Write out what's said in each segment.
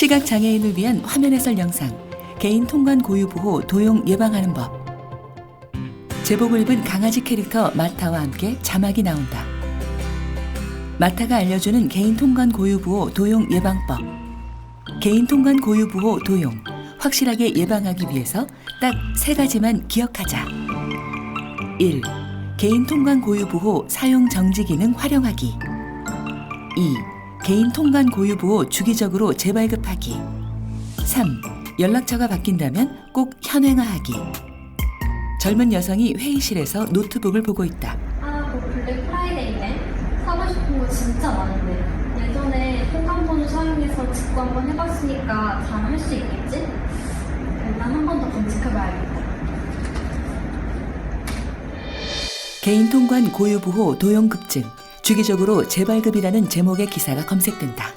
시각장애인을 위한 화면 해설 영상, 개인 통관 고유 보호 도용 예방하는 법. 제복을 입은 강아지 캐릭터 마타와 함께 자막이 나온다. 마타가 알려주는 개인 통관 고유 보호 도용 예방법. 개인 통관 고유 보호 도용, 확실하게 예방하기 위해서 딱 3가지만 기억하자. 1. 개인 통관 고유 보호 사용 정지 기능 활용하기. 2. 개인 통관 고유 보호 주기적으로 재발급하기. 3. 연락처가 바뀐다면 꼭 현행화하기. 젊은 여성이 회의실에서 노트북을 보고 있다. 뭐 블랙 프라이데이네. 사고 싶은 거 진짜 많은데. 예전에 통관번호 사용해서 직구 한번 해봤으니까 잘 할 수 있겠지? 일단 한 번 더 검색해봐야겠다. 개인 통관 고유 보호 도용 급증, 주기적으로 재발급이라는 제목의 기사가 검색된다.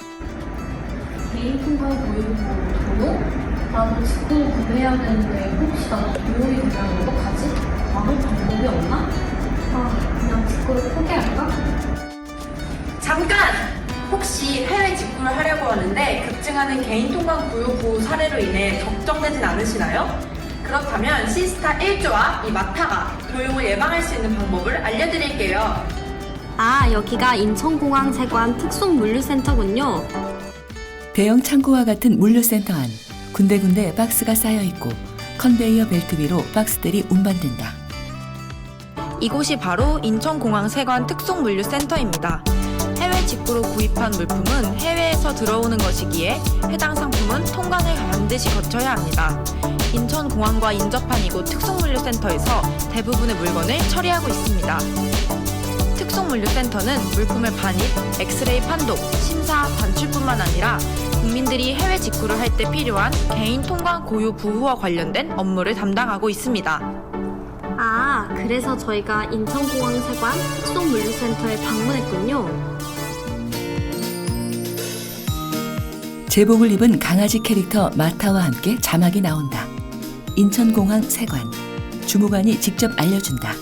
개인 통관 고유 보호 도용? 나도 직구 구매해야 되는데 혹시 나도 도용이 되면 어떡하지? 막을 방법이 없나? 그냥 직구를 포기할까? 잠깐! 혹시 해외 직구를 하려고 하는데 급증하는 개인 통관 고유 보호 사례로 인해 걱정되진 않으시나요? 그렇다면 시스타 1조와 이 마타가 도용을 예방할 수 있는 방법을 알려드릴게요. 여기가 인천공항 세관 특송물류센터군요. 대형 창고와 같은 물류센터 안, 군데군데 박스가 쌓여있고 컨베이어 벨트 위로 박스들이 운반된다. 이곳이 바로 인천공항 세관 특송물류센터입니다. 해외 직구로 구입한 물품은 해외에서 들어오는 것이기에 해당 상품은 통관을 반드시 거쳐야 합니다. 인천공항과 인접한 이곳 특송물류센터에서 대부분의 물건을 처리하고 있습니다. 특송물류센터는 물품의 반입, 엑스레이 판독, 심사, 반출뿐만 아니라 국민들이 해외 직구를 할 때 필요한 개인 통관 고유 보호와 관련된 업무를 담당하고 있습니다. 그래서 저희가 인천공항 세관 특송물류센터에 방문했군요. 제복을 입은 강아지 캐릭터 마타와 함께 자막이 나온다. 인천공항 세관, 주무관이 직접 알려준다.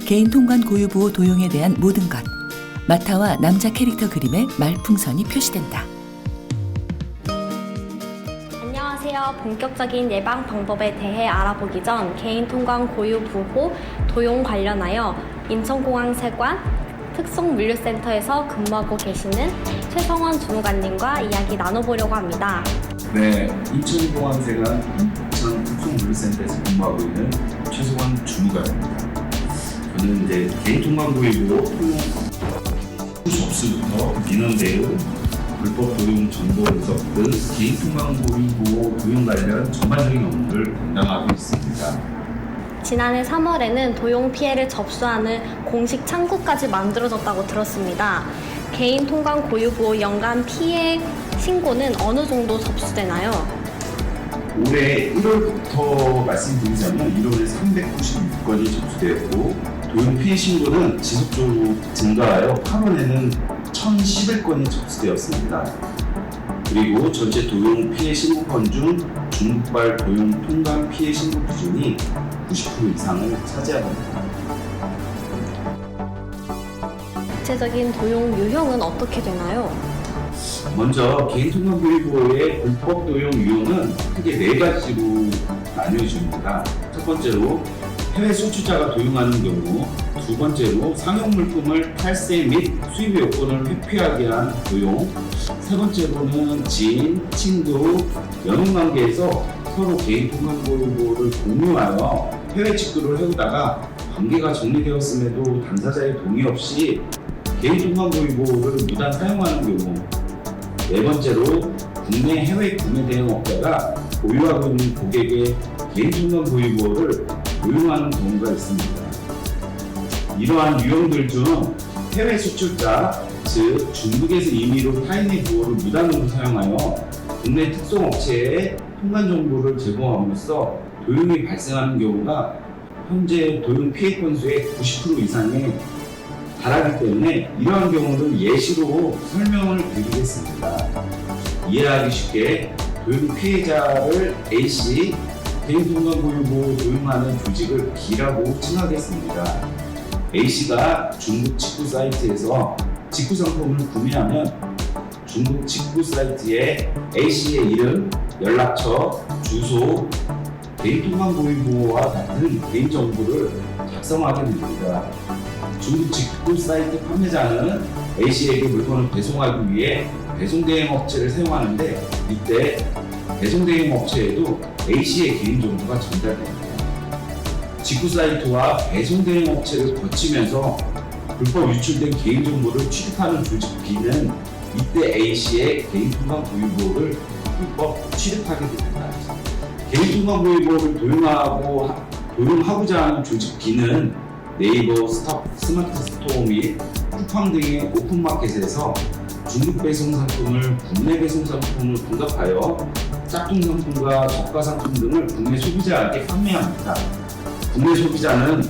개인 통관 고유 보호 도용에 대한 모든 것. 마타와 남자 캐릭터 그림에 말풍선이 표시된다. 안녕하세요. 본격적인 예방 방법에 대해 알아보기 전 개인 통관 고유 보호 도용 관련하여 인천공항 세관 특송물류센터에서 근무하고 계시는 최성원 주무관님과 이야기 나눠보려고 합니다. 네, 인천공항세관 인천특송물류센터에서 근무하고 있는 최성원 주무관입니다. 저는 이제 개인 통관 고유로 접수부터 민원 대응, 불법 도용 정보 분석 등 개인 통관 고유 보호 도용 관련 전반적인 업무를 담당하고 있습니다. 지난해 3월에는 도용 피해를 접수하는 공식 창구까지 만들어졌다고 들었습니다. 개인 통관 고유 보호 연간 피해 신고는 어느 정도 접수되나요? 올해 1월부터 말씀드리자면 1월에 396건이 접수되었고 도용 피해 신고는 지속적으로 증가하여 8월에는 1,011건이 접수되었습니다. 그리고 전체 도용 피해 신고 건 중 중국발 도용 통관 피해 신고 기준이 90% 이상을 차지하고 있습니다. 구체적인 도용 유형은 어떻게 되나요? 먼저 개인 통관 고유 보호의 불법 도용 유형은 크게 4가지로 나뉘어집니다. 첫 번째로 해외 수출자가 도용하는 경우, 두 번째로 상용 물품을 탈세 및 수입 요건을 회피하게 한 도용, 세 번째로는 지인, 친구, 연인관계에서 서로 개인 통관 고유 보호를 공유하여 해외 직구를 해오다가 관계가 정리되었음에도 당사자의 동의 없이 개인 통관 고유 보호를 무단 사용하는 경우, 네 번째로 국내 해외 구매 대행 업자가 보유하고 있는 고객의 개인 통관 고유 보호를 도용하는 경우가 있습니다. 이러한 유형들 중 해외 수출자, 즉 중국에서 임의로 타인의 보호를 무단으로 사용하여 국내 특송업체에 통관 정보를 제공함으로써 도용이 발생하는 경우가 현재 도용 피해 건수의 90% 이상에 달하기 때문에 이러한 경우를 예시로 설명을 드리겠습니다. 이해하기 쉽게 도용 피해자를 A씨, 개인 통관 고유 보호 도용하는 조직을 B라고 칭하겠습니다. A씨가 중국 직구 사이트에서 직구 상품을 구매하면 중국 직구 사이트에 A씨의 이름, 연락처, 주소, 개인통관고유부호와 같은 개인정보를 작성하게 됩니다. 중국 직구 사이트 판매자는 A씨에게 물건을 배송하기 위해 배송대행업체를 사용하는데 이때 배송대행업체에도 A씨의 개인정보가 전달됩니다. 직구 사이트와 배송대행업체를 거치면서 불법 유출된 개인정보를 취득하는 조직 B는 이때 A씨의 개인통관고유부호를 불법 취득하게 됩니다. 개인통관고유부호를 도용하고자 하는 조직 B는 네이버, 스마트 스토어 및 쿠팡 등의 오픈마켓에서 중국 배송 상품을 국내 배송 상품을 분석하여 짝퉁 상품과 저가 상품 등을 국내 소비자에게 판매합니다. 국내 소비자는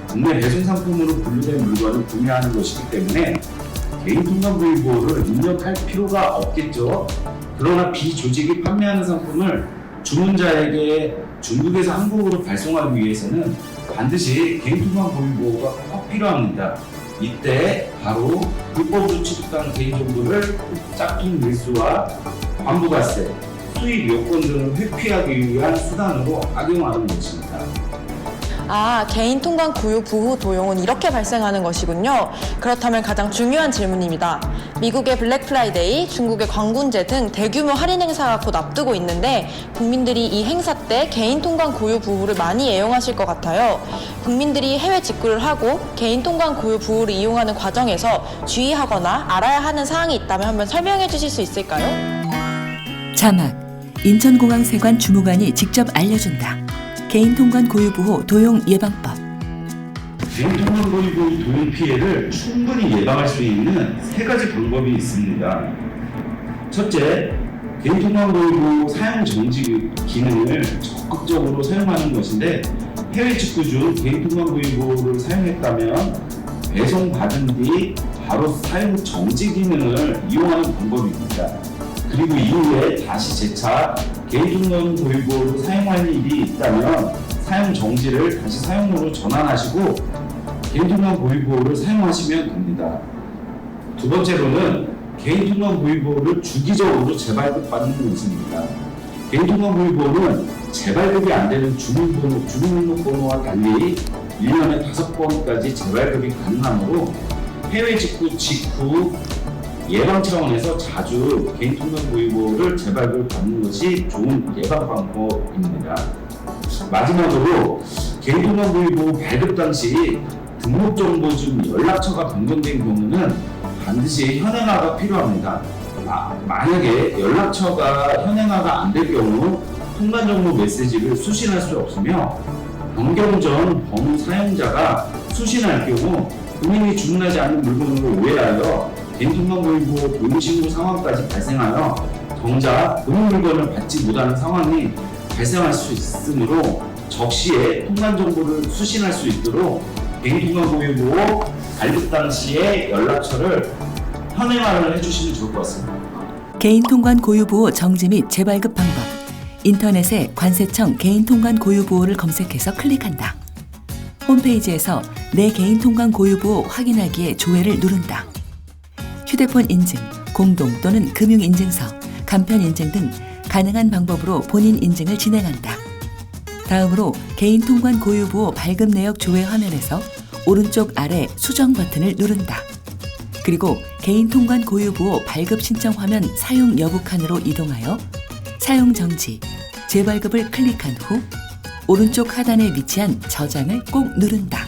국내 배송 상품으로 분류된 물건을 구매하는 것이기 때문에 개인통관고유부호를 입력할 필요가 없겠죠. 그러나 비조직이 판매하는 상품을 주문자에게 중국에서 한국으로 발송하기 위해서는 반드시 개인통관고유부호가 꼭 필요합니다. 이때 바로 불법으로 취득한 개인정보를 짝퉁 밀수와 관부가세, 수입 요건 등을 회피하기 위한 수단으로 악용하는 것입니다. 개인통관고유부호 도용은 이렇게 발생하는 것이군요. 그렇다면 가장 중요한 질문입니다. 미국의 블랙 프라이데이, 중국의 광군제 등 대규모 할인 행사가 곧 앞두고 있는데 국민들이 이 행사 때 개인통관고유부호를 많이 애용하실 것 같아요. 국민들이 해외 직구를 하고 개인통관고유부호를 이용하는 과정에서 주의하거나 알아야 하는 사항이 있다면 한번 설명해 주실 수 있을까요? 자막, 인천공항 세관 주무관이 직접 알려준다. 개인통관고유부호 도용 예방법. 개인통관고유부호 도용 피해를 충분히 예방할 수 있는 3가지 방법이 있습니다. 첫째, 개인통관고유부호 사용 정지 기능을 적극적으로 사용하는 것인데 해외 직구 중 개인통관고유부호를 사용했다면 배송받은 뒤 바로 사용 정지 기능을 이용하는 방법입니다. 그리고 이후에 다시 재차 개인통관고유부호를 사용할 일이 있다면 사용 정지를 다시 사용으로 전환하시고 개인통관고유부호를 사용하시면 됩니다. 두 번째로는 개인통관고유부호를 주기적으로 재발급받는 것입니다. 개인통관고유부호는 재발급이 안 되는 주민등록번호와 달리 1년에 5번까지 재발급이 가능하므로 해외 직구 직후 예방 차원에서 자주 개인통관고유부호를 재발급 받는 것이 좋은 예방 방법입니다. 마지막으로 개인통관고유부호 발급 당시 등록정보 중 연락처가 변경된 경우는 반드시 현행화가 필요합니다. 만약에 연락처가 현행화가 안 될 경우 통관정보 메시지를 수신할 수 없으며 변경 전 번호 사용자가 수신할 경우 본인이 주문하지 않은 물건으로 오해하여 개인통관고유부호 도용신고 상황까지 발생하여 정작 본인 물건을 받지 못하는 상황이 발생할 수 있으므로 적시에 통관정보를 수신할 수 있도록 개인통관고유부호 발급 당시의 연락처를 현행화를 해주시면 좋을 것 같습니다. 개인통관고유부호 정지 및 재발급 방법. 인터넷에 관세청 개인통관고유부호를 검색해서 클릭한다. 홈페이지에서 내 개인통관고유부호 확인하기에 조회를 누른다. 휴대폰 인증, 공동 또는 금융인증서, 간편인증 등 가능한 방법으로 본인 인증을 진행한다. 다음으로 개인통관고유부호 발급 내역 조회 화면에서 오른쪽 아래 수정 버튼을 누른다. 그리고 개인통관고유부호 발급 신청 화면 사용 여부 칸으로 이동하여 사용 정지, 재발급을 클릭한 후 오른쪽 하단에 위치한 저장을 꼭 누른다.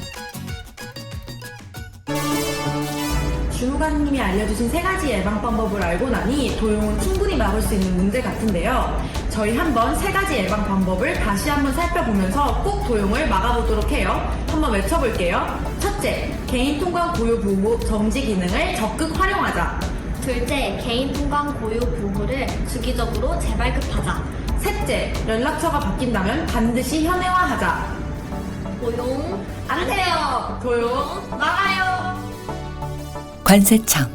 주무관님이 알려주신 3가지 예방 방법을 알고 나니 도용은 충분히 막을 수 있는 문제 같은데요. 저희 한번 3가지 예방 방법을 다시 한번 살펴보면서 꼭 도용을 막아보도록 해요. 한번 외쳐볼게요. 첫째, 개인통관고유부호 정지 기능을 적극 활용하자. 둘째, 개인통관고유부호를 주기적으로 재발급하자. 셋째, 연락처가 바뀐다면 반드시 현행화하자. 도용 안 돼요. 도용 막아요. 관세청